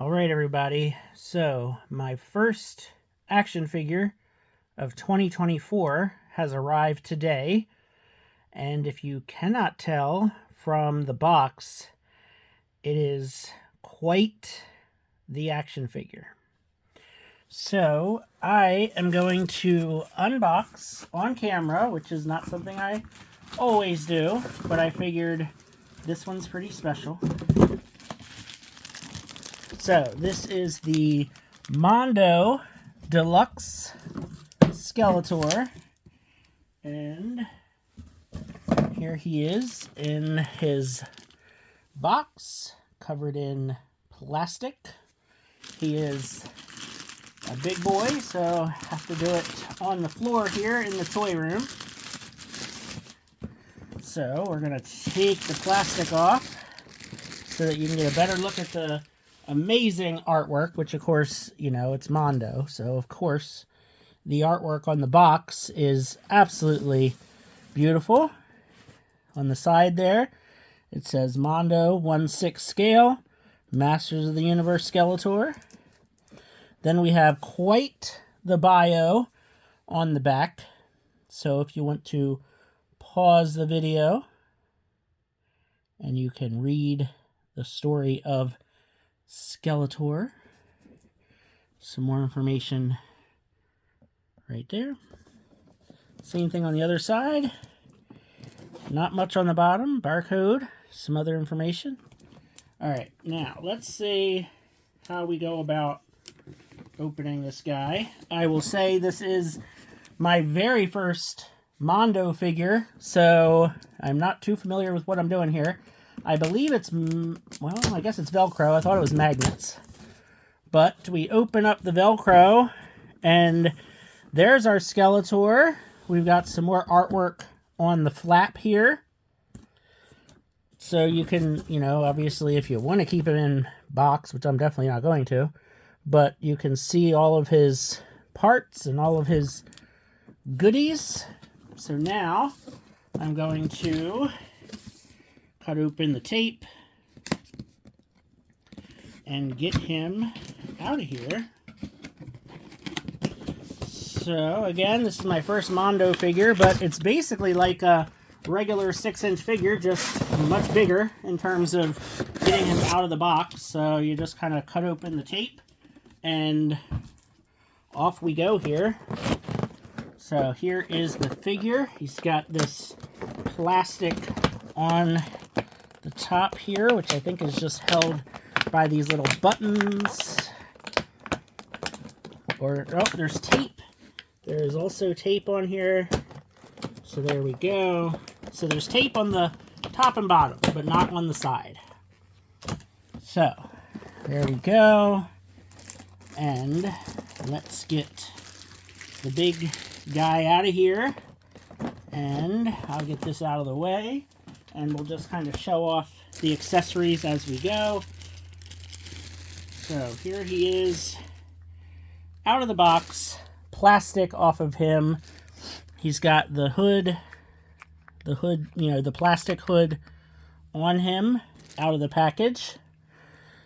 All right, everybody. So my first action figure of 2024 has arrived today. And if you cannot tell from the box, it is quite the action figure. So I am going to unbox on camera, which is not something I always do, but I figured this one's pretty special. So this is the Mondo Deluxe Skeletor, and here he is in his box covered in plastic. He is a big boy, so I have to do it on the floor here in the toy room. So we're going to take the plastic off so that you can get a better look at the amazing artwork, which of course, you know, it's Mondo. So of course, the artwork on the box is absolutely beautiful. On the side there, it says Mondo 1/6 scale, Masters of the Universe Skeletor. Then we have quite the bio on the back. So if you want to pause the video and you can read the story of Skeletor. Some more information right there. Same thing on the other side. Not much on the bottom. Barcode. Some other information. Alright, now let's see how we go about opening this guy. I will say this is my very first Mondo figure, so I'm not too familiar with what I'm doing here. I believe it's, well, I guess it's Velcro. I thought it was magnets. But we open up the Velcro, and there's our Skeletor. We've got some more artwork on the flap here. So you can, you know, obviously if you want to keep it in box, which I'm definitely not going to, but you can see all of his parts and all of his goodies. So now I'm going to cut open the tape and get him out of here. So again, this is my first Mondo figure, but it's basically like a regular 6-inch figure, just much bigger in terms of getting him out of the box. So you just kind of cut open the tape and off we go here. So here is the figure. He's got this plastic on the top here, which I think is just held by these little buttons. Or, oh, there's tape. There's also tape on here. So there we go. So there's tape on the top and bottom, but not on the side. So, there we go. And let's get the big guy out of here. And I'll get this out of the way. And we'll just kind of show off the accessories as we go. So here he is, out of the box, plastic off of him. He's got the hood, you know, the plastic hood on him, out of the package.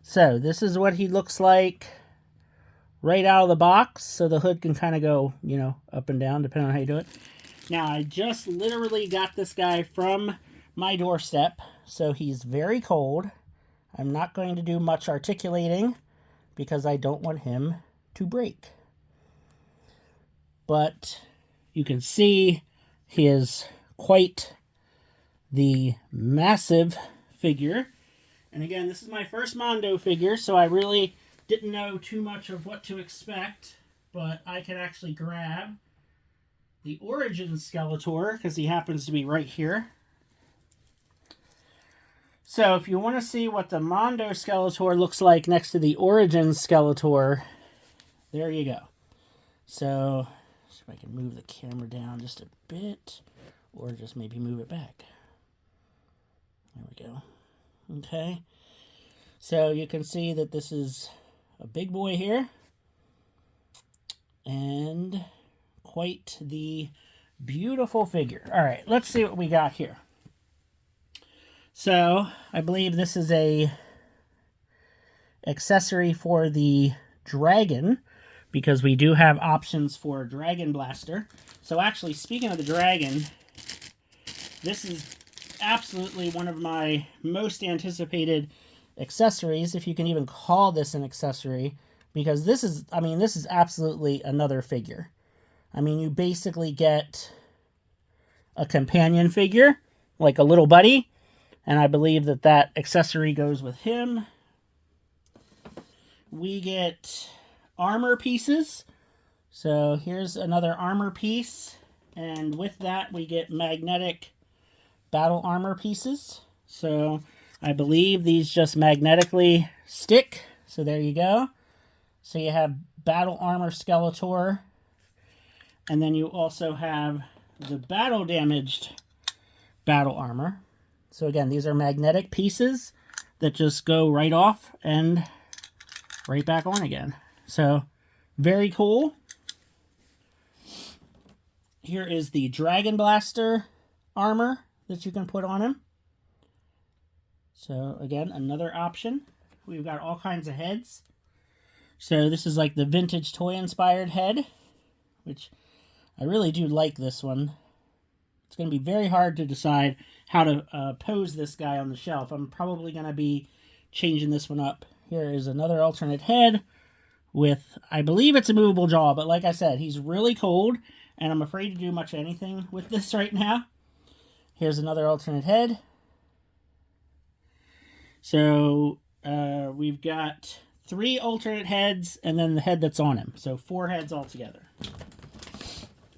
So this is what he looks like right out of the box. So the hood can kind of go, you know, up and down depending on how you do it. Now I just literally got this guy from my doorstep, so he's very cold. I'm not going to do much articulating because I don't want him to break. But you can see he is quite the massive figure. And again, this is my first Mondo figure, so I really didn't know too much of what to expect, but I can actually grab the Origin Skeletor because he happens to be right here. So if you want to see what the Mondo Skeletor looks like next to the Origin Skeletor, there you go. So, see if I can move the camera down just a bit, or just maybe move it back. There we go. Okay. So you can see that this is a big boy here, and quite the beautiful figure. All right, let's see what we got here. So I believe this is a accessory for the dragon, because we do have options for Dragon Blaster. So actually, speaking of the dragon, this is absolutely one of my most anticipated accessories, if you can even call this an accessory, because this is, I mean, this is absolutely another figure. I mean, you basically get a companion figure, like a little buddy, and I believe that that accessory goes with him. We get armor pieces. So here's another armor piece, and with that we get magnetic battle armor pieces. So I believe these just magnetically stick. So there you go. So you have battle armor Skeletor, and then you also have the battle damaged battle armor. So again, these are magnetic pieces that just go right off and right back on again. So very cool. Here is the Dragon Blaster armor that you can put on him. So again, another option. We've got all kinds of heads. So this is like the vintage toy inspired head, which I really do like this one. It's going to be very hard to decide how to pose this guy on the shelf. I'm probably going to be changing this one up. Here is another alternate head with, I believe it's a movable jaw, but like I said, he's really cold, and I'm afraid to do much anything with this right now. Here's another alternate head. So we've got 3 alternate heads, and then the head that's on him. So 4 heads altogether.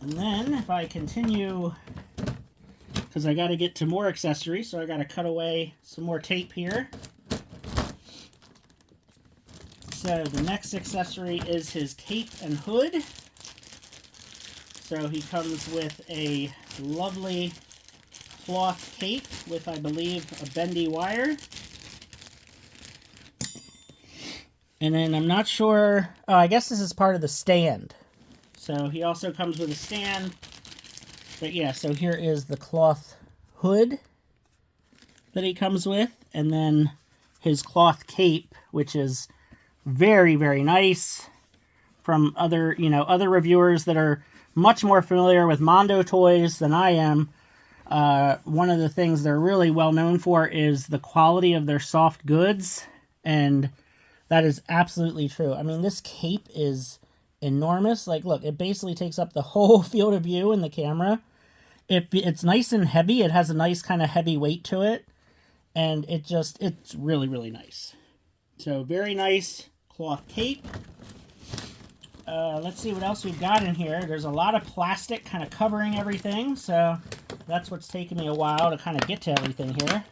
And then if I continue, because I got to get to more accessories, so I got to cut away some more tape here. So the next accessory is his cape and hood. So he comes with a lovely cloth cape with, I believe, a bendy wire. And then I'm not sure, oh, I guess this is part of the stand. So he also comes with a stand. But yeah, so here is the cloth hood that he comes with. And then his cloth cape, which is very, very nice, from other, other reviewers that are much more familiar with Mondo toys than I am. One of the things they're really well known for is the quality of their soft goods, and that is absolutely true. I mean, this cape is enormous. Like, look, it basically takes up the whole field of view in the camera. It's nice and heavy. It has a nice kind of heavy weight to it, and it's really, really nice. So very nice cloth cape. Let's see what else we've got in here. There's a lot of plastic kind of covering everything, so that's what's taken me a while to kind of get to everything here.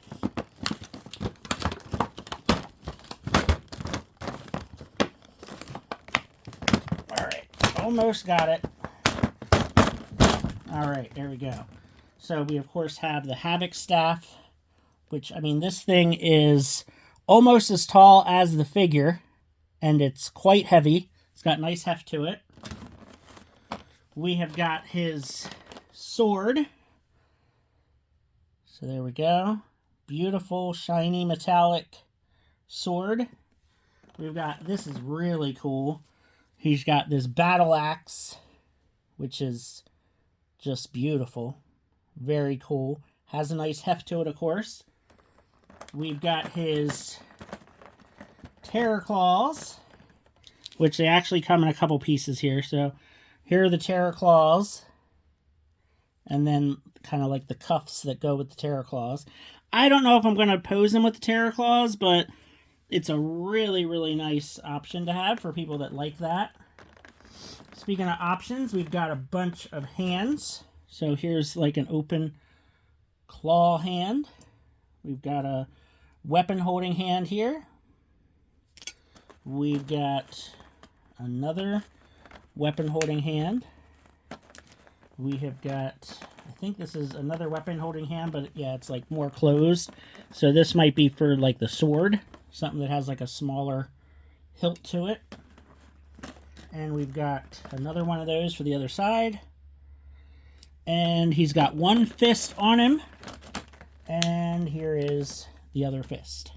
Alright, almost got it. Alright, there we go. So we of course have the Havoc staff, which, I mean, this thing is almost as tall as the figure, and it's quite heavy. It's got nice heft to it. We have got his sword. So there we go. Beautiful, shiny, metallic sword. We've got, this is really cool. He's got this battle axe, which is just beautiful. Very cool. Has a nice heft to it, of course. We've got his terror claws, which they actually come in a couple pieces here. So here are the terror claws, and then kind of like the cuffs that go with the terror claws. I don't know if I'm going to pose them with the terror claws, but it's a really, really nice option to have for people that like that. Speaking of options, we've got a bunch of hands. So here's like an open claw hand. We've got a weapon holding hand here. We've got another weapon holding hand. We have got, I think this is another weapon holding hand, but yeah, it's like more closed. So this might be for like the sword, something that has like a smaller hilt to it. And we've got another one of those for the other side. And he's got one fist on him. And here is the other fist.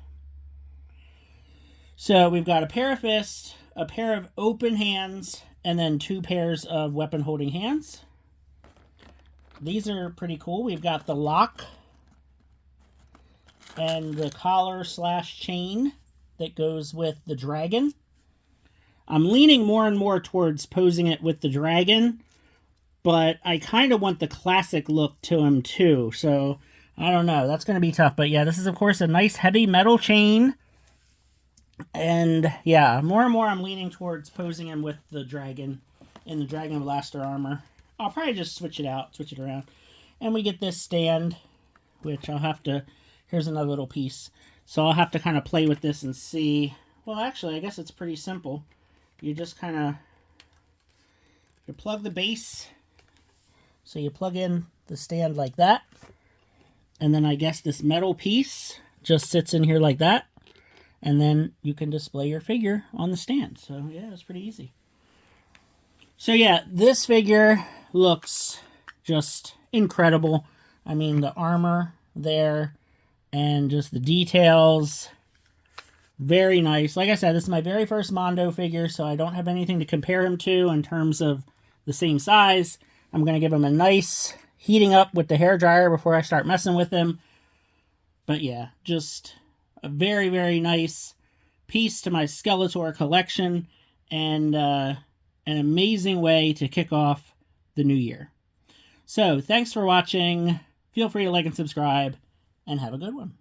So we've got a pair of fists, a pair of open hands, and then 2 pairs of weapon holding hands. These are pretty cool. We've got the lock and the collar / chain that goes with the dragon. I'm leaning more and more towards posing it with the dragon, but I kind of want the classic look to him too. So I don't know. That's going to be tough. But yeah, this is of course a nice heavy metal chain. And yeah, more and more I'm leaning towards posing him with the dragon in the Dragon Blaster armor. I'll probably just switch it around. And we get this stand, which I'll have to, here's another little piece. So I'll have to kind of play with this and see. Well, actually, I guess it's pretty simple. You just kind of, you plug the base. So you plug in the stand like that. And then I guess this metal piece just sits in here like that. And then you can display your figure on the stand. So yeah, it's pretty easy. So yeah, this figure looks just incredible. I mean, the armor there and just the details, very nice. Like I said, this is my very first Mondo figure, so I don't have anything to compare him to in terms of the same size. I'm going to give him a nice heating up with the hairdryer before I start messing with him. But yeah, just a very, very nice piece to my Skeletor collection, and an amazing way to kick off the new year. So, thanks for watching. Feel free to like and subscribe, and have a good one.